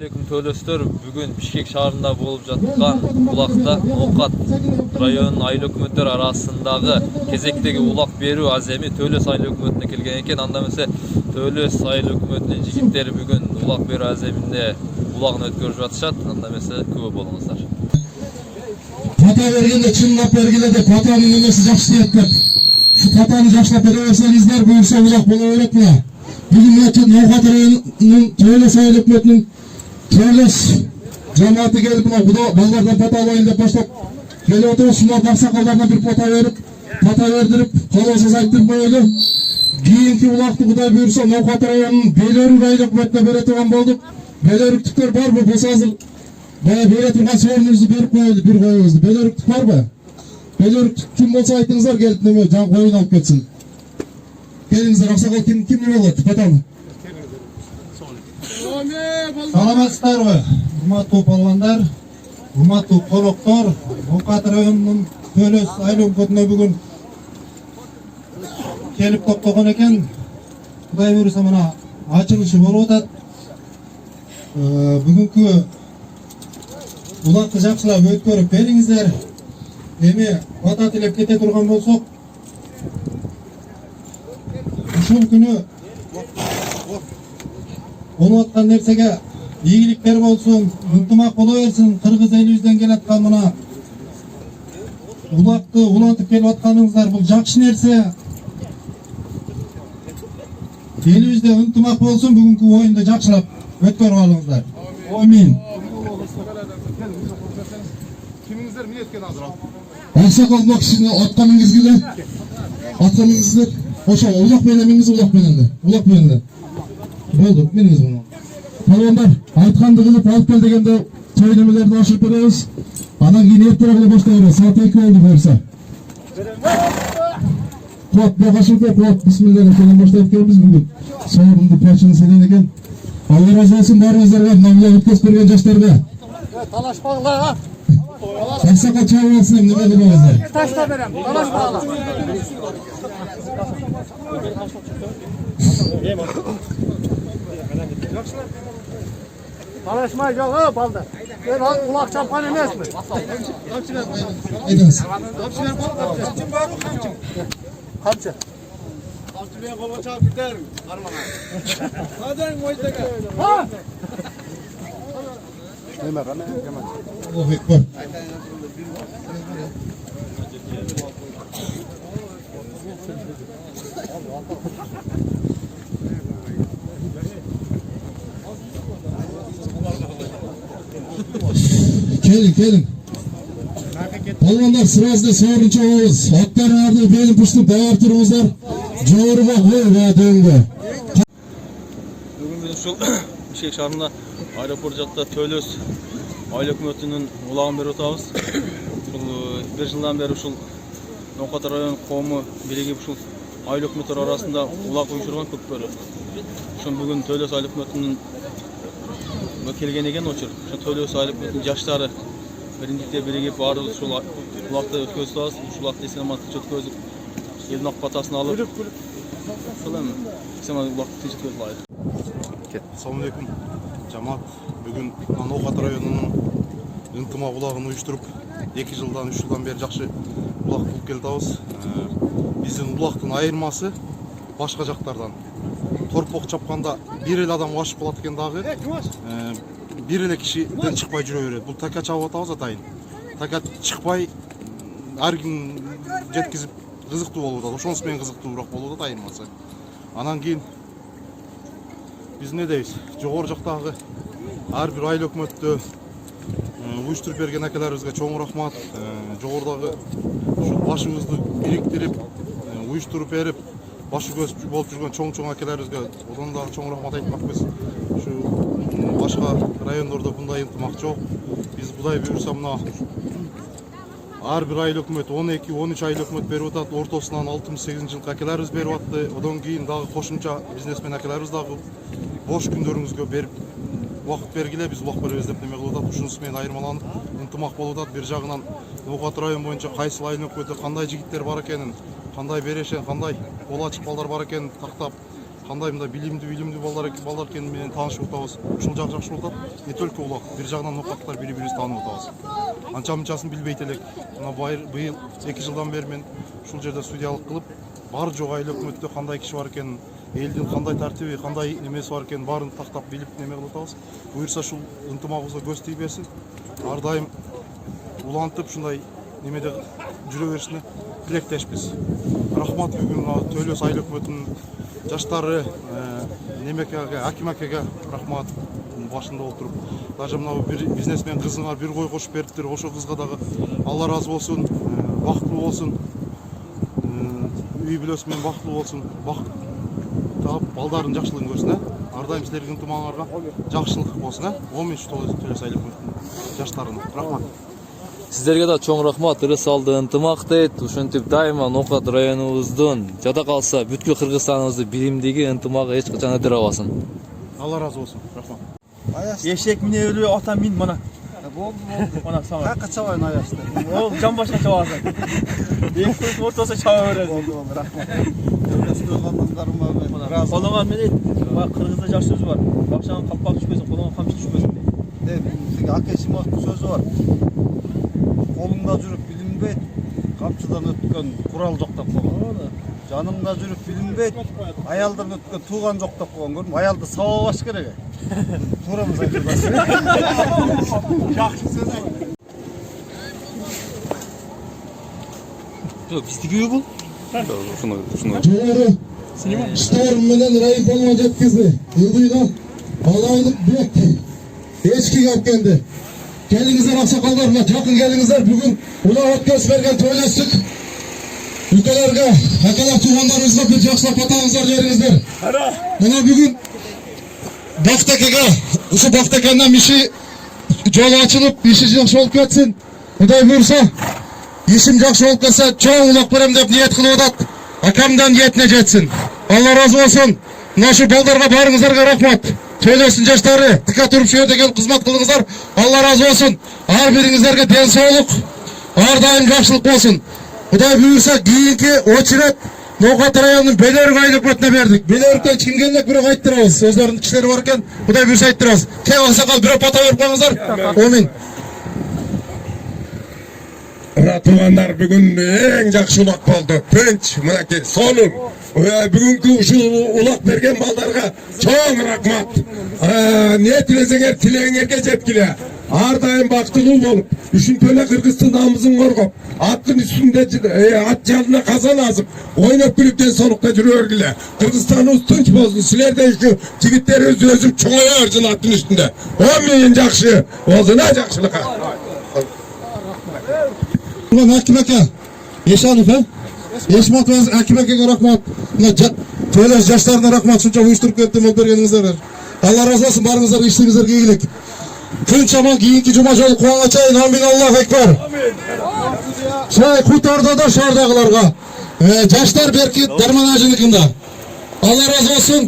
Төлөстөр бүгін Бишкек шаарында болып жатқан улақта Ноқат районының айыл өкмөттөр арасындағы кезектегі улақ берүү аземи Төлөс айыл өкмөтүнө келген екен. Анда эмесе Төлөс айыл өкмөтүнүн жигиттери бүгүн улак берүү аземинде улагын өткөрүп жатышат. Анда эмесе күбө болуңуздар. Пата бергенде чынлап бергиле деп патанын эмеси жакшы дейт деп. Şu patаны жакшылап бере берсеңиздер буюрса улак боло берет мына. Бүгүн Ноқат районунун Төлөс айыл өкмөтүнүн Төлөс жамааты келіп мына балдардан пата алайын деп баштап келіп отыр. Шуларды аксакалдарына бир пата бердирип, калоосуз айттырып коелу. Кийинки улакты Кудай буйрса Ноқат районунун Белөрүк айыл өкмөтүнө бере турган болдук. Белөрүктүктөр барбы? Болсо азыр бая бере турган сөөрүнүздү берип коелу, бир коебузду. Белөрүктүк барбы? Белөрүктүк ким болсо айтыңыздар, келип неме жан коюн алып кетсин. Келиңиздер, аксакал ким неме болот? Патаны. Саламатсыздарбы, урматтуу балбандар, урматтуу коноктор. Ноқат районунун Төлөс айыл өкмөтүнө бүгүн келип токтогон экен. Кудай буйрса мына ачылышы болуп атат. Бүгүнкү улакты жакшылап өткөрүп бериңиздер. Эми бата тилеп кете турган болсок, ушул күнү болуп аткан нерсеге ийгиликтер болсун, ынтымак боло берсин. Кыргыз элибизден келаткан мына улакты улантып келип атканыңыздар бул жакшы нерсе. Элибизде ынтымак болсун, бүгүнкү оюнду жакшылап өткөрүп алыңыздар. Амин. Kimingizler mi etken azır? Аксакал мына кишини атка мингизгиле. Ошо улак менен мингиз, улак менен. Болду, миниңиз муну. Балбандар, айтканды кылып алып кел дегенде той немелерди ашырып беребиз. Анан кийин эртерээк эле баштай беребиз. Саат 2 болду буюрса. Куат бакашып куат бисмилlah менен баштап келебиз бүгүн. Соорунду пачын сенен экен. Алла разы болсун баарыңыздарга, мына өткөзүп берген жаштарга. Talaşmağla. Аксакал чабып алсын, неме кылбаңыздар. Taşla verem. Talaşmağla. Talaşmay yok balda. Ben kulak çampan emez mi? Aytыңыз. Kamçı. Kamçıya kolu çabuk gider mi? Armana. Hadi moydaka. Ha! Hemen hemen. Allahu ekber. Gelin. Balbандар, сыразды соорун чабабыз. Аттарыңарды белин пуштуп даяр туруңуздар. Жогору бак дөңгө. Бүгін ушул Бишкек шаарында аэропорт жакта Төлөс айыл өкмөтүнүн улагын берип атабыз. Ушул бир жылдан бери ушул Ноқат район коому биригип ушул айыл өкмөттөр арасында улак уюштурган көпкөрү. Ошон бүгүн Төлөс айыл өкмөтүнүн келген экен очур. Ошо Төлөс айыл өкмөтүнүн жаштары бириндикте биригип баарыбыз ушул улакты өткөзүп атабыз. Ушул улакты эсен-амандыкча өткөзүп, элдин ак батасын алып, ушул эми эсен-амандыкча улакты тынч өткөзүп алайык. Assalamu alaikum. Жамаат бүгүн Ноқат районунун ынтымак улагын уюштуруп 2 жылдан 3 жылдан бери жакшы улак кылып келатабыз. Биздин улактын айырмасы башка жактардан. Торпок чапканда бир эле адам ашып калат экен дагы. Бир эле кишиден чыкпай жүрө берет. Бул така чабып атабыз атайын. Така чыкпай ар ким жеткизип кызыктуу болуп атат. Ошонусу менен кызыктуураак болуп атат айырмасы. Анан кийин биз не дейбиз? Жогору жактагы ар бир айыл өкмөттө уюштуруп берген акелерибизге чоң рахмат. Жогорудагы ушу башыбызды бириктирип, уюштуруп берип, башы көз болуп жүргөн чоң акелерибизге одан да чоң рахмат айтмакпыз. Ушу башка райондордо мындай ынтымак жок. Биз Кудай буйрса мына ар бир айыл өкмөт 12-13 айыл өкмөт берип атат. Ортосунан 68 жылкы акелерибиз берип атты. Одан кийин дагы кошумча бизнесмен акелерибиз дагы бош күндөрүңүзгө берип убакыт бергиле, биз улак беребиз деп неме кылып атат. Ушунусу менен айырмаланып ынтымак болуп атат. Бир жагынан Ноқат район боюнча кайсыл айыл өкмөтү кандай жигиттер бар экенин, кандай берешен, кандай кол ачык балдар бар экенин тактап кандай мындай билимдүү балдар экени менен таанышып атабыз. Ушул жак жакшы болуп атат. Не только улак, бир жагынан ноокаттар бири-бирибизди таанып атабыз. Анча-мынчасын билбейт элек. Мына быйыл 2 жылдан бери мен ушул жерде судьялык кылып, бар жок айыл өкмөттө кандай киши бар экенин, элдин кандай тартиби, кандай немеси бар экенин баарын тактап билип неме кылып атабыз. Буюрса ушул ынтымагыбызга көз тийе берсин. Ар дайым улантып ушундай немеде жүрө беришине тилектешпиз. Рахмат бүгүн Төлөс айыл өкмөтүнүн жаштары немекеге, Аким акеге рахмат башында отуруп. Даже мына бир бизнесмен кызыңар бир кой кошуп бериптир. Ошо кызга дагы Алла разы болсун, бактылуу болсун. Үй бүлөсү менен бактылуу болсун. Бакыт таап балдардын жакшылыгын көрсүн, Ар дайым силердин ынтымагыңарга жакшылык болсун, Омин Төлөс айыл өкмөтүнүн жаштарына. Рахмат. Сиздерге да чоң рахмат. Ырыс алды ынтымак дейт. Ушинтип дайыма Ноокат районубуздун жада калса бүткүл Кыргызстаныбыздын биримдиги, ынтымагы эч качан ыдырабасын. Алла разы болсун. Рахмат. Эшек мине өлүп ата мин мына. Болду. Мына сага. Какка чабайын аяшты. Ол жан башка чабасың. Эки көз ортосу чаба бересиң. Болду, рахмат. Разы. Колуңа менет, Кыргызда жаш сөз бар. Бакчаңа каппак түшпөсүн, колуңа камчы түшпөсүн дейт. Бизге Аке Шимовдун сөзү бар. Колуңда жүрүп билинбейт, камчыдан өткөн курал жок деп койгон. Жанымда жүрүп билинбейт, аялдан өткөн тууган жок деп койгон. Көрдүм, аялды сабабаш керек. Туурабыз айтабыз. Жакшы сөз айт. Биздиги үй бул? Жогору штарм менен райкомго жеткизди. Ылдыйга балайлык бек эчки алып келди. Келиңиздер аксакалдар, жакын келиңиздер. Бүгүн улак өткөз берген Төлөстүк өлкөлөргө, акалар туугандарыбызга бир жакшылап атаңыздар бериңиздер. Мына бүгүн Бактекеге, ушу Бактекенен иши жол ачылып, иши жакшы болуп кетсин. Кудай буйрса, ишим жакшы болуп кетсе, чоң улак берем деп ниет кылып атат. Акамдан ниетине жетсин. Алла разы болсун. Мына ушу балдарга барыңыздарга рахмат. Төлөстүн жаштары, тыка туруп шу жерде келип кызмат кылдыңыздар. Алла разы болсун. Ар бириңиздерге ден соолук, ар дайым жакшылык болсун. Кудай буйрса, кийинки очерет Ноокат районунун Белөрүк айыл өкмөтүнө бердик. Белөрүктөн ким келек бирок айттырабыз. Өздөрүнүн кишилери бар экен. Кудай буйрса айттырабыз. Кеп аксакал бирок бата берип коюңуздар. Амин. Мына туугандар бүгүн эң жакшы улак болду. Тынч, мынакей сонун. Бүгүнкү ушул улак берген балдарга чоң рахмат. Не тилесеңер тилегиңерге жеткиле. Ар дайым бактылуу болуп, ушинтип эле Кыргыздын намысын коргоп, аттын үстүндө ат жалына казан азып, ойноп күлүп ден соолукта жүрө бергиле. Кыргызстаныбыз тынч болсун. Силерден ушу жигиттерибиз өсүп чоңое берсин аттын үстүндө. Амин, жакшы болсун, жакшылыкка. Аким ака, Ешанов, Ешматов Аким акеге рахмат. Төлөс жаштарына рахмат, ушунча уюштуруп кетти, мол бергениңиздер. Алла разы болсун, барыңыздар, иштигиңиздерге ийгилик. Күн чаман кийинки жума жолу кубанга чейин. Амин, Аллаху экбар. Чай кутарда да шаардагыларга. Жаштар берки Дарман ажыныкында. Алла разы болсун.